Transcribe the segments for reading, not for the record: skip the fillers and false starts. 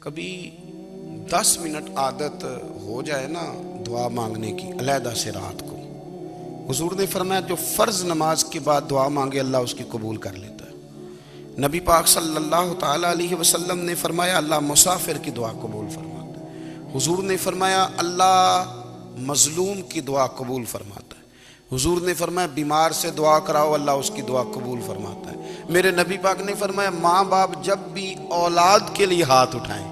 کبھی 10 منٹ عادت ہو جائے نا دعا مانگنے کی علیحدہ سے رات کو، حضور نے فرمایا جو فرض نماز کے بعد دعا مانگے اللہ اس کی قبول کر لیتا ہے۔ نبی پاک صلی اللہ تعالیٰ علیہ وسلم نے فرمایا اللہ مسافر کی دعا قبول فرماتا ہے۔ حضور نے فرمایا اللہ مظلوم کی دعا قبول فرماتا ہے۔ حضور نے فرمایا بیمار سے دعا کراؤ اللہ اس کی دعا قبول فرماتا ہے۔ میرے نبی پاک نے فرمایا ماں باپ جب بھی اولاد کے لیے ہاتھ اٹھائیں،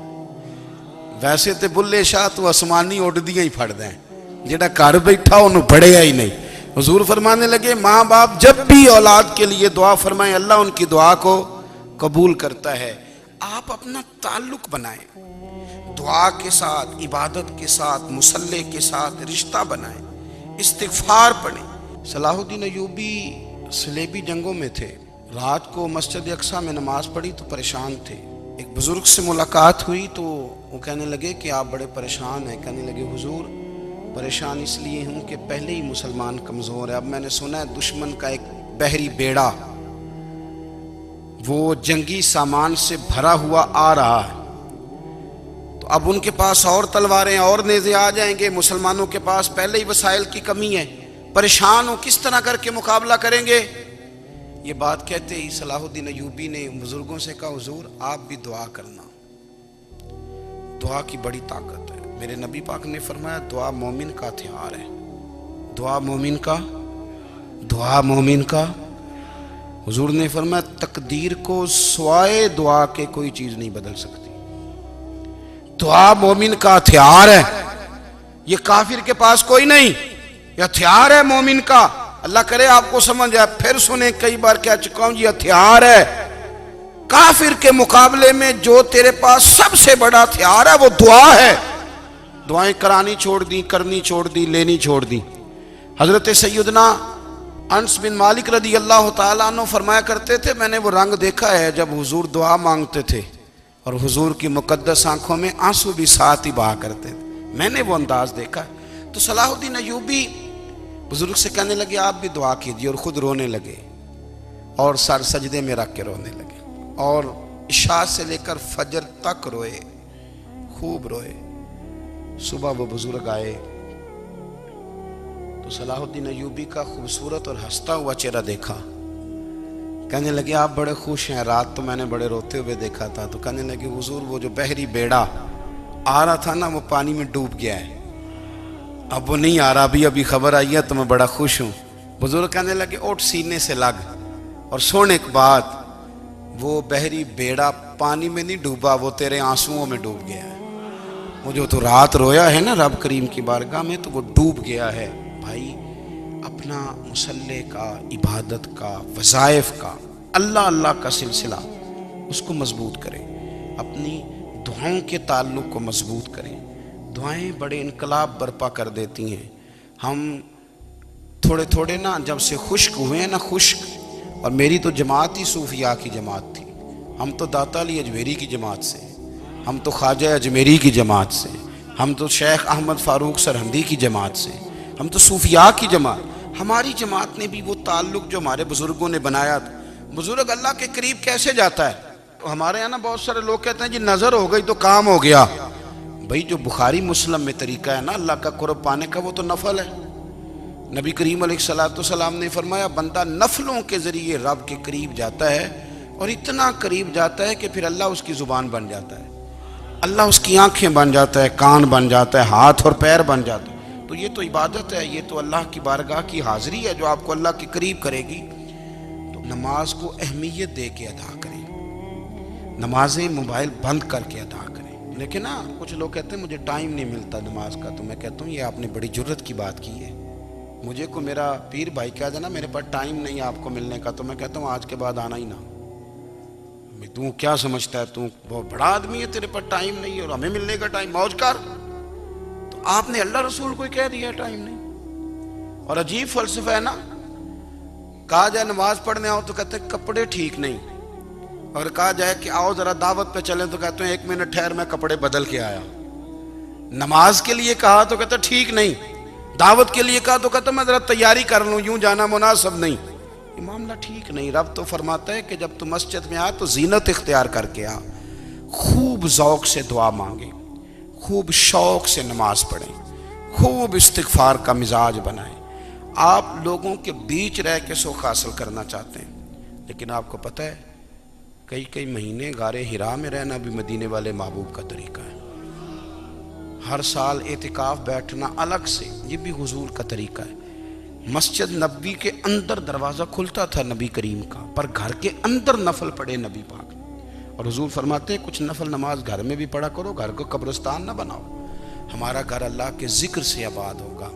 ویسے تے بلے شاہ تو آسمانی اڈدیاں ہی پھڑ دیں، جڑا گھر بیٹھا انہوں بڑھیا ہی نہیں۔ حضور فرمانے لگے ماں باپ جب بھی اولاد کے لیے دعا فرمائیں اللہ ان کی دعا کو قبول کرتا ہے۔ آپ اپنا تعلق بنائیں، دعا کے ساتھ، عبادت کے ساتھ، مصلی کے ساتھ رشتہ بنائیں، استغفار پڑھیں۔ صلاح الدین ایوبی صلیبی جنگوں میں تھے، رات کو مسجد اقصی میں نماز پڑھی تو پریشان تھے۔ ایک بزرگ سے ملاقات ہوئی تو وہ کہنے لگے کہ آپ بڑے پریشان ہیں۔ کہنے لگے حضور پریشان اس لیے ہوں کہ پہلے ہی مسلمان کمزور ہے، اب میں نے سنا ہے دشمن کا ایک بحری بیڑا وہ جنگی سامان سے بھرا ہوا آ رہا ہے، تو اب ان کے پاس اور تلواریں اور نیزے آ جائیں گے، مسلمانوں کے پاس پہلے ہی وسائل کی کمی ہے، پریشان ہو کس طرح کر کے مقابلہ کریں گے۔ یہ بات کہتے ہی صلاح الدین ایوبی نے بزرگوں سے کہا حضور آپ بھی دعا کرنا، دعا کی بڑی طاقت ہے۔ میرے نبی پاک نے فرمایا دعا مومن کا ہتھیار ہے، دعا مومن کا۔ حضور نے فرمایا تقدیر کو سوائے دعا کے کوئی چیز نہیں بدل سکتی، دعا مومن کا ہتھیار ہے، یہ کافر کے پاس کوئی نہیں، یہ ہتھیار ہے مومن کا۔ اللہ کرے آپ کو سمجھ آئے، پھر سنیں کئی بار کہہ چکا ہوں یہ ہتھیار ہے۔ کافر کے مقابلے میں جو تیرے پاس سب سے بڑا ہتھیار ہے وہ دعا ہے۔ دعائیں کرانی چھوڑ دی، کرنی چھوڑ دی، لینی چھوڑ دی۔ حضرت سیدنا انس بن مالک رضی اللہ تعالیٰ عنہ فرمایا کرتے تھے میں نے وہ رنگ دیکھا ہے جب حضور دعا مانگتے تھے اور حضور کی مقدس آنکھوں میں آنسو بھی ساتھ ہی بہا کرتے تھے، میں نے وہ انداز دیکھا ہے۔ تو صلاح الدین ایوبی بزرگ سے کہنے لگے آپ بھی دعا کیجیے، اور خود رونے لگے اور سر سجدے میں رکھ کے رونے لگے، اور عشاء سے لے کر فجر تک روئے، خوب روئے۔ صبح وہ بزرگ آئے تو صلاح الدین ایوبی کا خوبصورت اور ہنستا ہوا چہرہ دیکھا، کہنے لگے آپ بڑے خوش ہیں، رات تو میں نے بڑے روتے ہوئے دیکھا تھا۔ تو کہنے لگے حضور وہ جو بحری بیڑا آ رہا تھا نا وہ پانی میں ڈوب گیا ہے، اب وہ نہیں آ رہا، ابھی خبر آئی ہے تو میں بڑا خوش ہوں۔ بزرگ کہنے لگے اٹھ سینے سے لگ، اور سن ایک بات، وہ بحری بیڑا پانی میں نہیں ڈوبا، وہ تیرے آنسوؤں میں ڈوب گیا ہے۔ وہ جو تو رات رویا ہے نا رب کریم کی بارگاہ میں تو وہ ڈوب گیا ہے۔ بھائی اپنا مصلی کا، عبادت کا، وظائف کا، اللہ کا سلسلہ اس کو مضبوط کریں، اپنی دعاؤں کے تعلق کو مضبوط کریں۔ دعائیں بڑے انقلاب برپا کر دیتی ہیں۔ ہم تھوڑے نا جب سے خشک ہوئے ہیں نا، خشک، اور میری تو جماعت ہی صوفیاء کی جماعت تھی، ہم تو داتا علی اجمیری کی جماعت سے، ہم تو خواجہ اجمیری کی جماعت سے، ہم تو شیخ احمد فاروق سرہندی کی جماعت سے، ہم تو صوفیاء کی جماعت۔ ہماری جماعت نے بھی وہ تعلق جو ہمارے بزرگوں نے بنایا تھا۔ بزرگ اللہ کے قریب کیسے جاتا ہے؟ ہمارے یہاں نا بہت سارے لوگ کہتے ہیں جی نظر ہو گئی تو کام ہو گیا۔ بھئی جو بخاری مسلم میں طریقہ ہے نا اللہ کا قرب پانے کا وہ تو نفل ہے۔ نبی کریم علیہ السلام نے فرمایا بندہ نفلوں کے ذریعے رب کے قریب جاتا ہے، اور اتنا قریب جاتا ہے کہ پھر اللہ اس کی زبان بن جاتا ہے، اللہ اس کی آنکھیں بن جاتا ہے، کان بن جاتا ہے، ہاتھ اور پیر بن جاتا ہے۔ تو یہ تو عبادت ہے، یہ تو اللہ کی بارگاہ کی حاضری ہے جو آپ کو اللہ کے قریب کرے گی۔ تو نماز کو اہمیت دے کے ادا کریں، نمازیں موبائل بند کر کے ادا کریں۔ لیکن نا کچھ لوگ کہتے ہیں مجھے ٹائم نہیں ملتا نماز کا، تو میں کہتا ہوں یہ آپ نے بڑی جرت کی بات کی ہے۔ مجھے کو میرا پیر بھائی کہہ دینا میرے پاس ٹائم نہیں آپ کو ملنے کا، تو میں کہتا ہوں آج کے بعد آنا ہی نہ۔ تو کیا سمجھتا ہے، تو بہت بڑا آدمی ہے، تیرے پاس ٹائم نہیں ہے اور ہمیں ملنے کا ٹائم، موج کر۔ تو آپ نے اللہ رسول کو ہی کہہ دیا ٹائم نہیں۔ اور عجیب فلسفہ ہے نا، کہا جائے نماز پڑھنے آؤ تو کہتے ہیں کپڑے ٹھیک نہیں، اور کہا جائے کہ آؤ ذرا دعوت پہ چلیں تو کہتے ہیں 1 منٹ ٹھہر میں کپڑے بدل کے آیا۔ نماز کے لیے کہا تو کہتے ہیں ٹھیک نہیں، دعوت کے لیے کہا تو کہتا میں ذرا تیاری کر لوں، یوں جانا مناسب نہیں۔ یہ معاملہ ٹھیک نہیں۔ رب تو فرماتا ہے کہ جب تو مسجد میں آ تو زینت اختیار کر کے آ، خوب ذوق سے دعا مانگیں، خوب شوق سے نماز پڑھیں، خوب استغفار کا مزاج بنائیں۔ آپ لوگوں کے بیچ رہ کے سکھ حاصل کرنا چاہتے ہیں، لیکن آپ کو پتہ ہے کئی مہینے غار حرا میں رہنا بھی مدینے والے محبوب کا طریقہ ہے۔ ہر سال اعتکاف بیٹھنا الگ سے، یہ بھی حضور کا طریقہ ہے۔ مسجد نبوی کے اندر دروازہ کھلتا تھا نبی کریم کا، پر گھر کے اندر نفل پڑھے نبی پاک، اور حضور فرماتے ہیں کچھ نفل نماز گھر میں بھی پڑھا کرو، گھر کو قبرستان نہ بناؤ۔ ہمارا گھر اللہ کے ذکر سے آباد ہوگا،